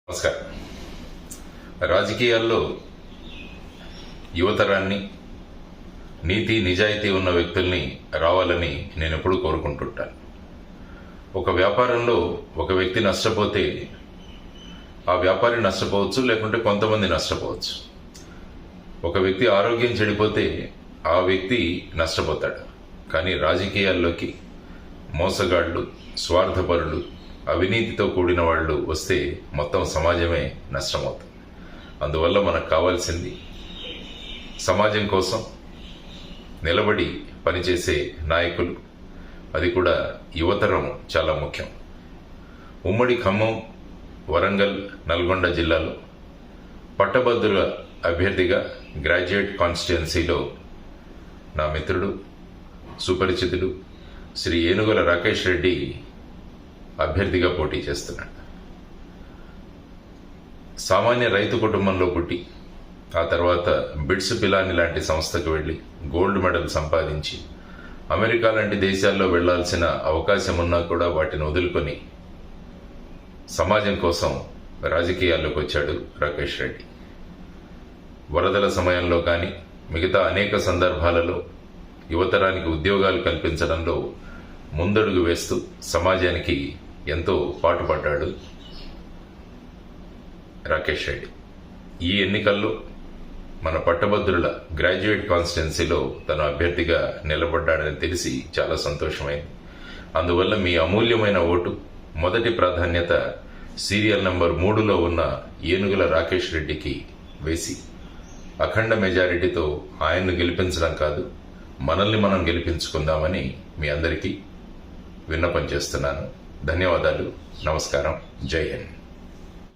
నమస్కారం. రాజకీయాల్లో యువతరాన్ని నీతి నిజాయితీ ఉన్న వ్యక్తుల్ని రావాలని నేను ఎప్పుడూ కోరుకుంటుంటాను. ఒక వ్యాపారంలో ఒక వ్యక్తి నష్టపోతే ఆ వ్యాపారి నష్టపోవచ్చు, లేకుంటే కొంతమంది నష్టపోవచ్చు. ఒక వ్యక్తి ఆరోగ్యం చెడిపోతే ఆ వ్యక్తి నష్టపోతాడు. కానీ రాజకీయాల్లోకి మోసగాళ్లు, స్వార్థపరులు, అవినీతితో కూడిన వాళ్ళు వస్తే మొత్తం సమాజమే నష్టమవుతుంది. అందువల్ల మనకు కావాల్సింది సమాజం కోసం నిలబడి పనిచేసే నాయకులు, అది కూడా యువతరం చాలా ముఖ్యం. ఉమ్మడి ఖమ్మం, వరంగల్, నల్గొండ జిల్లాలో పట్టభద్రుల అభ్యర్థిగా గ్రాడ్యుయేట్ కాన్స్టిట్యుయెన్సీలో నా మిత్రుడు, సుపరిచితుడు శ్రీ ఏనుగుల రాకేష్ రెడ్డి అభ్యర్థిగా పోటీ చేస్తున్నాడు. సామాన్య రైతు కుటుంబంలో పుట్టి ఆ తర్వాత బిట్స్ పిలాని లాంటి సంస్థకు వెళ్లి గోల్డ్ మెడల్ సంపాదించి అమెరికా లాంటి దేశాల్లో వెళ్లాల్సిన అవకాశం ఉన్నా కూడా వాటిని వదులుకొని సమాజం కోసం రాజకీయాల్లోకి వచ్చాడు రాకేష్ రెడ్డి. వరదల సమయంలో కానీ మిగతా అనేక సందర్భాలలో యువతరానికి ఉద్యోగాలు కల్పించడంలో ముందడుగు వేస్తూ సమాజానికి ఎంతో పాటుపడ్డాడు రాకేష్ రెడ్డి. ఈ ఎన్నికల్లో మన పట్టభద్రుల గ్రాడ్యుయేట్ కాన్స్టిట్యుయెన్సీలో తన అభ్యర్థిగా నిలబడ్డాడని తెలిసి చాలా సంతోషమైంది. అందువల్ల మీ అమూల్యమైన ఓటు మొదటి ప్రాధాన్యత సీరియల్ నంబర్ 3లో ఉన్న ఏనుగుల రాకేష్ రెడ్డికి వేసి అఖండ మెజారిటీతో ఆయన్ను గెలిపించడం కాదు, మనల్ని మనం గెలిపించుకుందామని మీ అందరికీ విన్నపం చేస్తున్నాను. ధన్యవాదాలు. నమస్కారం. జై హింద్.